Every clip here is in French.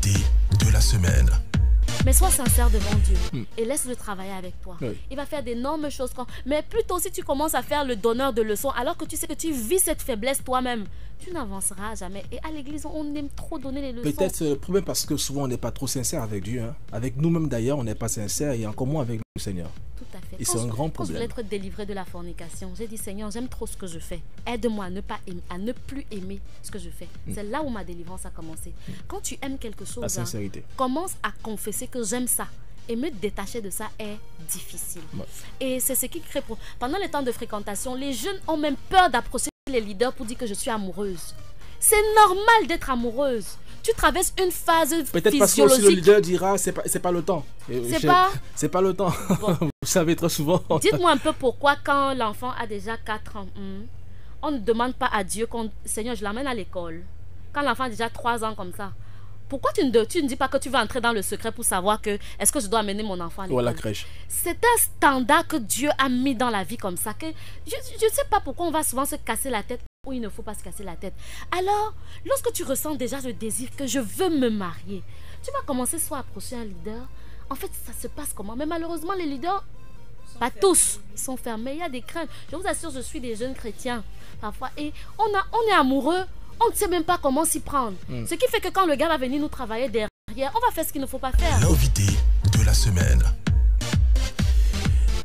L'invité de la semaine. Mais sois sincère devant Dieu et laisse-le travailler avec toi. Oui. Il va faire d'énormes choses. Mais plutôt si tu commences à faire le donneur de leçons alors que tu sais que tu vis cette faiblesse toi-même, tu n'avanceras jamais. Et à l'église, on aime trop donner les leçons. Peut-être le problème parce que souvent on n'est pas trop sincère avec Dieu. Hein. Avec nous-mêmes d'ailleurs, on n'est pas sincère et encore moins avec le Seigneur. Tout à fait. Et c'est un grand Quand je problème. voulais être délivrée de la fornication, j'ai dit Seigneur, j'aime trop ce que je fais. Aide-moi à ne plus aimer ce que je fais. C'est là où ma délivrance a commencé. Quand tu aimes quelque chose, La sincérité. commence à confesser que j'aime ça. Et me détacher de ça est difficile. Ouais. Et c'est ce qui crée... Pendant les temps de fréquentation, les jeunes ont même peur d'approcher les leaders pour dire que je suis amoureuse. C'est normal d'être amoureuse. Tu traverses une phase Peut-être parce que aussi le leader dira c'est pas le temps. C'est pas le temps. Bon. Vous savez très souvent. Dites-moi un peu pourquoi quand l'enfant a déjà 4 ans, on ne demande pas à Dieu Seigneur, je l'amène à l'école. Quand l'enfant a déjà 3 ans comme ça, pourquoi tu ne dis pas que tu vas entrer dans le secret pour savoir que est-ce que je dois amener mon enfant à l'école? Ou à la crèche. C'est un standard que Dieu a mis dans la vie comme ça que je ne sais pas pourquoi on va souvent se casser la tête où il ne faut pas se casser la tête. Alors, lorsque tu ressens déjà le désir que je veux me marier, tu vas commencer soit à approcher un leader. En fait, ça se passe comment? Mais malheureusement, les leaders, pas tous, sont fermés. Il y a des craintes. Je vous assure, je suis des jeunes chrétiens parfois et on est amoureux. On ne sait même pas comment s'y prendre. Ce qui fait que quand le gars va venir nous travailler derrière, on va faire ce qu'il ne faut pas faire. L'invité de la semaine.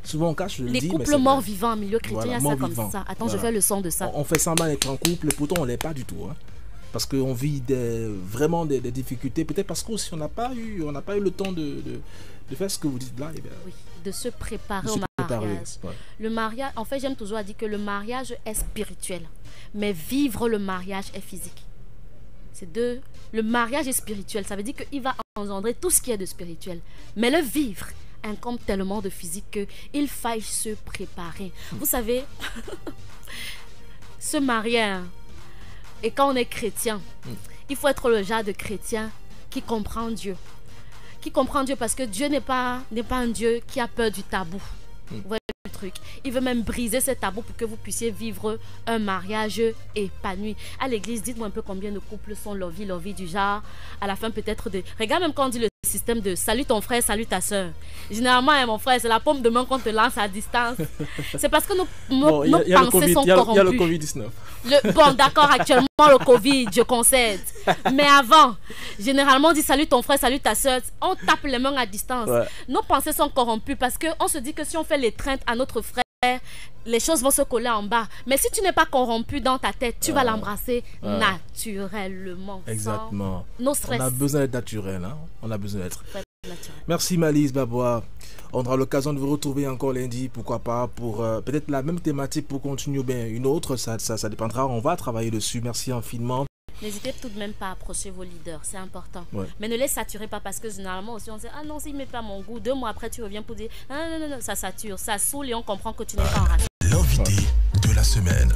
Souvent on cache le Les dit, couples morts vivants en milieu chrétien, Voilà, il y a ça mort-vivant. comme ça. Attends, Voilà. je fais le son de ça. On fait semblant d'être en couple, pourtant on l'est pas du tout. Hein. Parce qu'on vit vraiment des difficultés. Peut-être parce qu'aussi on n'a pas eu le temps de faire ce que vous dites là. Eh bien, Oui, de se préparer de au se préparer, mariage. ouais. Le mariage, en fait, j'aime toujours à dire que le mariage est spirituel, mais vivre le mariage est physique. Le mariage est spirituel, ça veut dire qu'il va engendrer tout ce qui est de spirituel. Mais le vivre incombe tellement de physique qu'il faille se préparer. Vous savez, se marier, hein, et quand on est chrétien, il faut être le genre de chrétien qui comprend Dieu. Qui comprend Dieu parce que Dieu n'est pas un Dieu qui a peur du tabou. Vous voyez le truc. Il veut même briser ce tabou pour que vous puissiez vivre un mariage épanoui. À l'église, dites-moi un peu combien de couples sont lovey du genre. À la fin peut-être de... Regarde même quand on dit le système de salut ton frère, salut ta soeur. Généralement, hein, mon frère, c'est la paume de main qu'on te lance à distance. C'est parce que nos pensées sont corrompues. Il y a le Covid-19. Bon, d'accord, actuellement le Covid, je concède. Mais avant, généralement, on dit salut ton frère, salut ta soeur. On tape les mains à distance. Ouais. Nos pensées sont corrompues parce qu'on se dit que si on fait l'étreinte à notre frère, les choses vont se coller en bas. Mais si tu n'es pas corrompu dans ta tête, tu vas l'embrasser naturellement. Exactement. Nos stress. On a besoin d'être naturel. Hein? On a besoin d'être. Merci Malice Babois. On aura l'occasion de vous retrouver encore lundi, pourquoi pas, pour peut-être la même thématique pour continuer ou bien une autre. Ça dépendra. On va travailler dessus. Merci infiniment. N'hésitez tout de même pas à approcher vos leaders, c'est important. Ouais. Mais ne les saturez pas parce que généralement aussi on dit ah non, s'il ne met pas mon goût, 2 mois après tu reviens pour dire non, ça sature, ça saoule et on comprend que tu n'es pas en racine. L'invité de la semaine.